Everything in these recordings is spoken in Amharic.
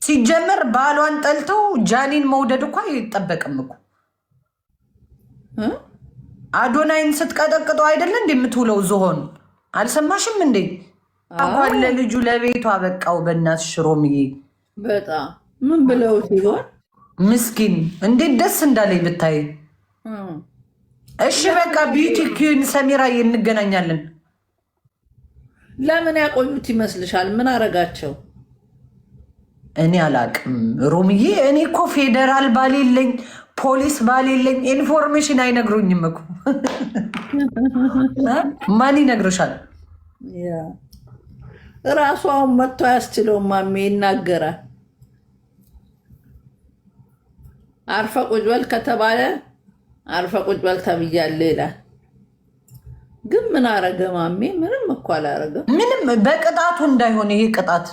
ሲጀመር ባሏን ጠልተው ጃኒን መውደድ እኮ አይጠበቅም እኮ። አዶናይን ስትቀጠቅጠው አይደለ እንደምትውለው ዝሆን አልሰማሽም እንዴ? አሁን ለልጁ ለቤቷ በቃው። በእናትሽ ሮምዬ በጣም ምን ብለው ሲሆን ምስኪን እንዴት ደስ እንዳለኝ ብታይ። እሺ በቃ ቢዩቲ ኪን ሰሚራ እንገናኛለን። ለምን ያቆዩት ይመስልሻል? ምን አረጋቸው? እኔ አላቅም ሮምዬ። እኔ እኮ ፌደራል ባሌለኝ ፖሊስ ባሌለኝ ኢንፎርሜሽን አይነግሩኝም እኮ። ማን ይነግርሻል? ራሷን መጥቶ አያስችለውም። ማሜ ይናገራል። አርፈ ቁጭ በል ከተባለ አርፈ ቁጭ በል ተብያለሁ ይላል። ግን ምን አረገ ማሜ? ምንም እኮ አላረገም። ምንም በቅጣቱ እንዳይሆን ይሄ ቅጣት።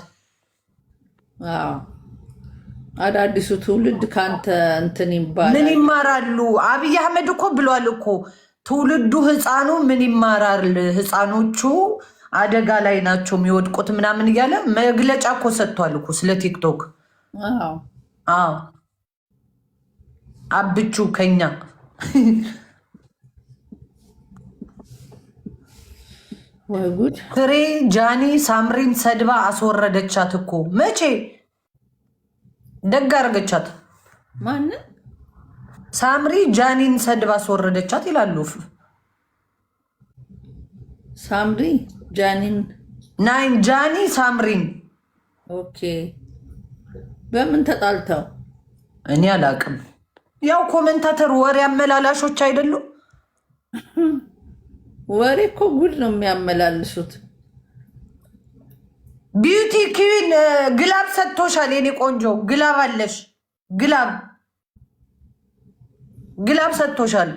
አዳዲሱ ትውልድ ካንተ እንትን ይባላል። ምን ይማራሉ? አብይ አህመድ እኮ ብሏል እኮ ትውልዱ ህፃኑ ምን ይማራል? ህፃኖቹ አደጋ ላይ ናቸው የሚወድቁት ምናምን እያለ መግለጫ እኮ ሰጥቷል እኮ ስለ ቲክቶክ። አዎ አብቹ ከኛ ወይ ጉድ! ፍሬ ጃኒ ሳምሪን ሰድባ አስወረደቻት እኮ። መቼ ደግ አረገቻት? ማንን? ሳምሪ ጃኒን ሰድባ አስወረደቻት ይላሉ። ሳምሪ ጃኒን ናይን ጃኒ ሳምሪን። ኦኬ በምን ተጣልተው? እኔ አላቅም። ያው ኮሜንታተር ወሬ አመላላሾች አይደሉም። ወሬ እኮ ጉድ ነው የሚያመላልሱት። ቢዩቲ ኪዊን ግላብ ሰጥቶሻል የኔ ቆንጆ። ግላብ አለሽ? ግላብ ሰጥቶሻል።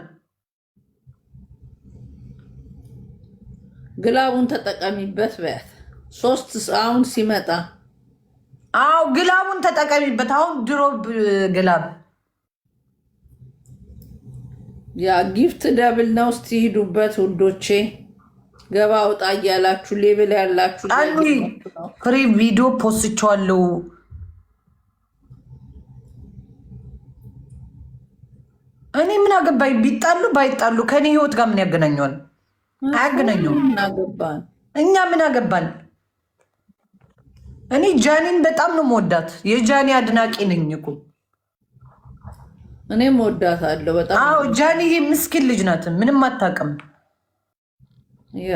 ግላቡን ተጠቀሚበት በያት። 3 አሁን ሲመጣ አዎ ግላቡን ተጠቀሚበት። አሁን ድሮ ግላብ ያ ጊፍት ደብል ነው። እስቲ ሂዱበት ውዶቼ። ገባ ወጣ እያላችሁ ሌብል ያላችሁ ፍሪ ቪዲዮ ፖስትቸዋለሁ። እኔ ምን አገባኝ? ቢጣሉ ባይጣሉ ከኔ ህይወት ጋር ምን ያገናኘዋል? አያገናኘውም። እኛ ምን አገባን? እኔ ጃኒን በጣም ነው መወዳት። የጃኒ አድናቂ ነኝ እኮ። እኔም ወዳታለሁ በጣም። አዎ ጃኒ ምስኪን ልጅ ናት፣ ምንም አታውቅም። ያ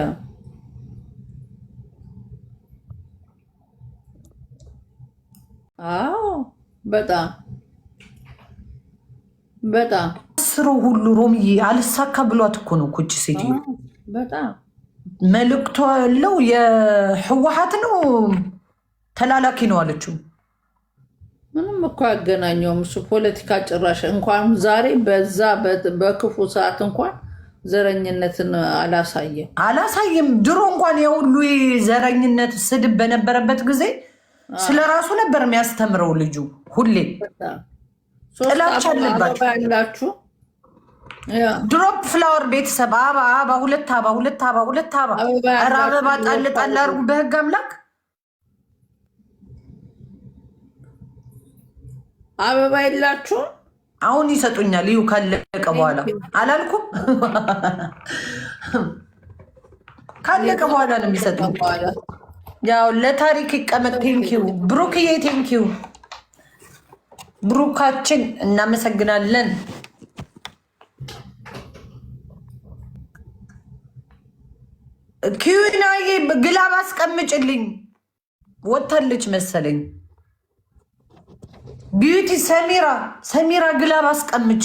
አዎ በጣም ስሩ ሁሉ ሮምዬ አልሳካ ብሏት እኮ ነው ኩቺ ሴትዮ። በጣም መልእክቷ ያለው የህወሓት ነው ተላላኪ ነው አለችው። ምንም እኮ ያገናኘውም እሱ ፖለቲካ ጭራሽ እንኳን ዛሬ በዛ በክፉ ሰዓት እንኳን ዘረኝነትን አላሳየም። ድሮ እንኳን የሁሉ ዘረኝነት ስድብ በነበረበት ጊዜ ስለራሱ ነበር የሚያስተምረው ልጁ። ሁሌ ጥላቻ አለባችሁ። ድሮፕ ፍላወር ቤተሰብ አባ ሁለት አባ ኧረ አበባ ጣል ጣል አድርጉ በህግ አምላክ። አበባ የላችሁ? አሁን ይሰጡኛል። ይሁ ካለቀ በኋላ አላልኩም? ካለቀ በኋላ ነው የሚሰጡኝ። ያው ለታሪክ ይቀመጥ። ቴንኪው ብሩክዬ፣ ቴንኪው ብሩካችን፣ እናመሰግናለን። ኪዩናዬ ግላብ አስቀምጭልኝ። ወታለች መሰለኝ። ቢዩቲ ሰሚራ ግላብ አስቀምጪ።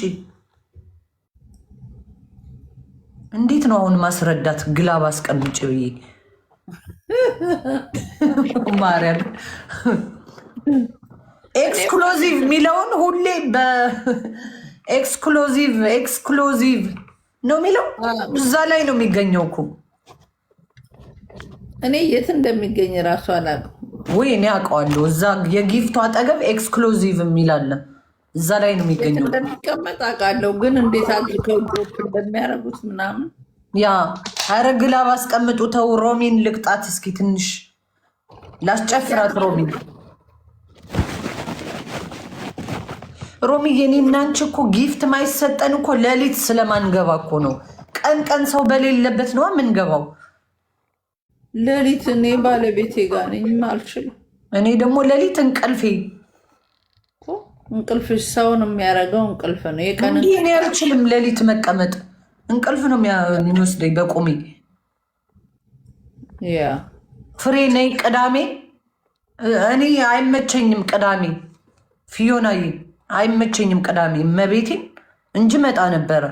እንዴት ነው አሁን ማስረዳት? ግላብ አስቀምጪ ብዬ ማርያም። ኤክስክሉዚቭ የሚለውን ሁሌ በኤክስክሉዚቭ ነው የሚለው። እዛ ላይ ነው የሚገኘው እኮ። እኔ የት እንደሚገኝ እራሱ አላውቅም። ወይ እኔ አውቀዋለሁ። እዛ የጊፍቱ አጠገብ ኤክስክሉዚቭ የሚላለ እዛ ላይ ነው የሚገኘው። እንደሚቀመጥ አውቃለሁ፣ ግን እንዴት አድርገው ድሮፕ እንደሚያደርጉት ምናምን። ያ ኧረ ግላብ አስቀምጡ። ተው ሮሚን ልቅጣት እስኪ ትንሽ ላስጨፍራት ሮሚን። ሮሚዬ እኔ እና አንቺ እኮ ጊፍት ማይሰጠን እኮ ሌሊት ስለማንገባ እኮ ነው። ቀን ቀን ሰው በሌለበት ነው የምንገባው። ሌሊት እኔ ባለቤቴ ጋር ነኝ አልችልም። እኔ ደግሞ ሌሊት እንቅልፍሽ ሰውን የሚያደርገው እንቅልፍ ነው። የቀን እኔ አልችልም ሌሊት መቀመጥ፣ እንቅልፍ ነው የሚወስደኝ በቁሜ። ያ ፍሬ ነይ ቅዳሜ። እኔ አይመቸኝም ቅዳሜ፣ ፊዮናዬ አይመቸኝም ቅዳሜ መቤቴን እንጂ መጣ ነበረ።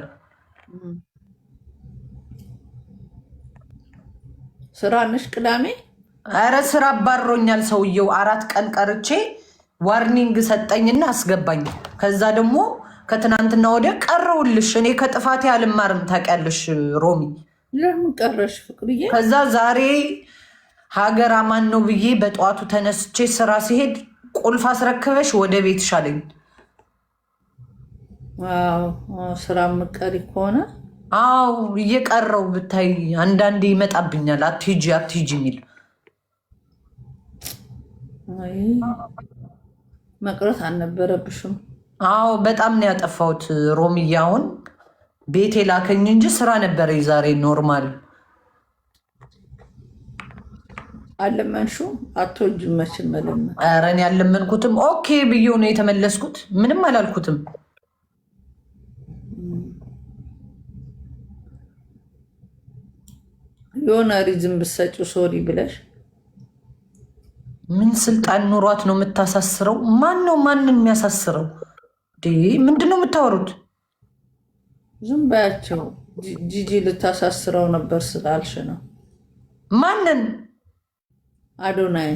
ስራ ነሽ ቅዳሜ? አረ ስራ አባሮኛል ሰውየው። 4 ቀን ቀርቼ ዋርኒንግ ሰጠኝና አስገባኝ። ከዛ ደግሞ ከትናንትና ወደ ቀረውልሽ። እኔ ከጥፋቴ አልማርም ታውቂያለሽ ሮሚ። ለምን ቀረሽ ፍቅርዬ? ከዛ ዛሬ ሀገር አማን ነው ብዬ በጠዋቱ ተነስቼ ስራ ሲሄድ ቁልፍ አስረክበሽ ወደ ቤትሽ አለኝ። ስራ ምቀሪ ከሆነ አው እየቀረው ብታይ አንዳንዴ ይመጣብኛል። አትሂጂ የሚል መቅረት አልነበረብሽም። አዎ በጣም ነው ያጠፋሁት ሮሚዬ። አሁን ቤቴ ላከኝ እንጂ ስራ ነበረ ዛሬ ኖርማል። አለመንሹ አትወጂም መቼም መለመን። ኧረ እኔ ያለመንኩትም ኦኬ ብዬው ነው የተመለስኩት። ምንም አላልኩትም። የሆነ ሪዝም ብትሰጪው ሶሪ ብለሽ። ምን ስልጣን ኑሯት ነው የምታሳስረው? ማን ነው ማንን የሚያሳስረው? ምንድን ነው የምታወሩት? ዝም በያቸው። ጂጂ ልታሳስረው ነበር ስላልሽ ነው። ማንን? አዶናይ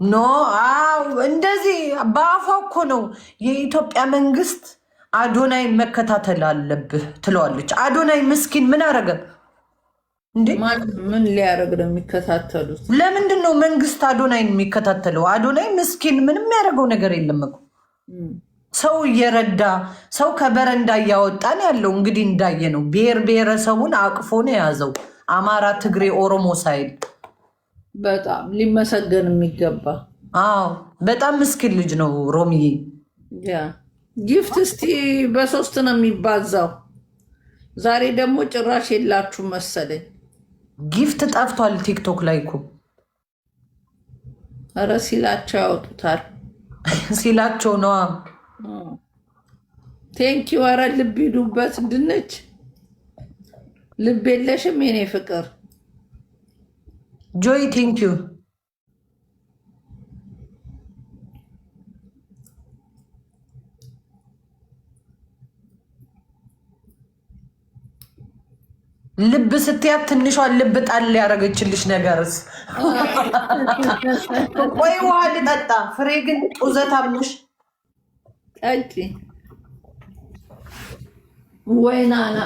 ኖ አው እንደዚህ በአፏ እኮ ነው የኢትዮጵያ መንግስት አዶናይ መከታተል አለብህ ትለዋለች። አዶናይ ምስኪን ምን አረገ እንዴ? ምን ሊያደርግ ነው የሚከታተሉት? ለምንድን ነው መንግስት አዶናይን የሚከታተለው? አዶናይ ምስኪን ምንም ያደረገው ነገር የለም እኮ ሰው እየረዳ ሰው ከበረንዳ እያወጣን ያለው እንግዲህ እንዳየ ነው። ብሔር ብሔረሰቡን አቅፎ ነው የያዘው። አማራ፣ ትግሬ፣ ኦሮሞ ሳይል በጣም ሊመሰገን የሚገባ አዎ፣ በጣም ምስኪን ልጅ ነው ሮሚዬ። ጊፍት እስቲ በ3 ነው የሚባዛው። ዛሬ ደግሞ ጭራሽ የላችሁ መሰለኝ። ጊፍት ጠፍቷል ቲክቶክ ላይ እኮ። ኧረ ሲላቸው ያወጡታል። ሲላቸው ነዋ። ቴንኪው። ኧረ ልብ ሂዱበት። ድንች ልብ የለሽም የኔ ፍቅር። ጆይ ቴንኪው። ልብ ስትያት ትንሿን ልብ ጣል ያደረገችልሽ ነገርስ? ቆይ ውሃ ልጠጣ። ፍሬ ግን ጡዘት አብነሽ ጠጪ። ወይናና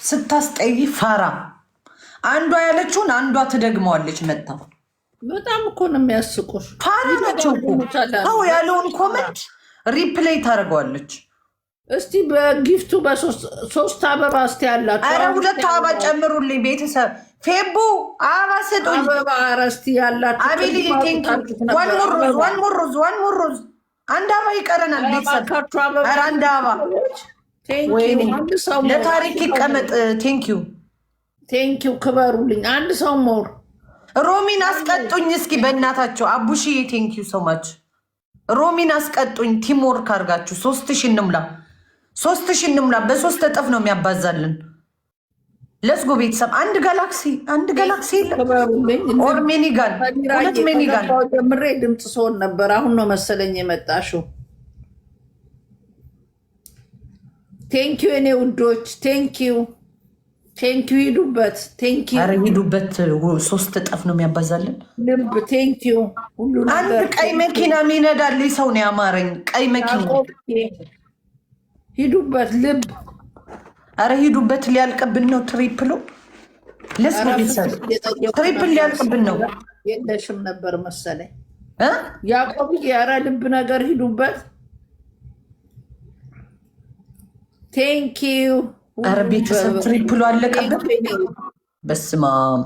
ስታስጠይ ፋራ አንዷ ያለችውን አንዷ ትደግመዋለች መጣ። በጣም እኮ ነው የሚያስቁሽ። ፋራ ናቸው እኮ ያለውን ኮመንት ሪፕሌይ ታደርገዋለች። እስቲ በጊፍቱ በ3 አበባ እስቲ ያላችሁ። ኧረ 2 አበባ ጨምሩልኝ ቤተሰብ። ፌቡ አበባ ስጡኝ። አበባ እስቲ ያላችሁ። አቤል ዋን ሞር ሮዝ አንድ አበባ ይቀረናል ቤተሰብ። ኧረ አንድ አበባ ለታሪክ ይቀመጥ። ቴንኪው ክበሩልኝ። አንድ ሰው ሞር ሮሚን አስቀጡኝ እስኪ በእናታቸው። አቡሽዬ ቴንኪው ሶማች። ሮሚን አስቀጡኝ። ቲምወርክ አድርጋችሁ 3000 እንምላ። 3000 እንምላ። በ3 እጥፍ ነው የሚያባዛልን። ለስጎ ቤተሰብ አንድ ጋላክሲ ኦር ሚኒጋን 2 ሚኒጋን ጀምሬ ድምፅ ሰሆን ነበር። አሁን ነው መሰለኝ የመጣሽው። ቴንኪዩ እኔ ውዶች፣ ቴንኪዩ ሂዱበት። ቴንኪዩ ሂዱበት። 3 እጥፍ ነው የሚያባዛልን ልብ። ቴንኪዩ ሁሉ አንድ ቀይ መኪና የሚነዳልኝ ሰው ነው ያማረኝ። ቀይ መኪና ሂዱበት ልብ። አረ ሂዱበት። ሊያልቅብን ነው ትሪፕሉ። ትሪፕል ሊያልቅብን ነው። የለሽም ነበር መሰለኝ ያዕቆብዬ። ኧረ ልብ ነገር ሂዱበት። ቴንኪዩ። ኧረ ቤተሰብ ትሪፕሉ አለቀብን። በስመ አብ።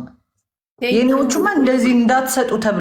የኔዎቹማ እንደዚህ እንዳትሰጡ ተብሎ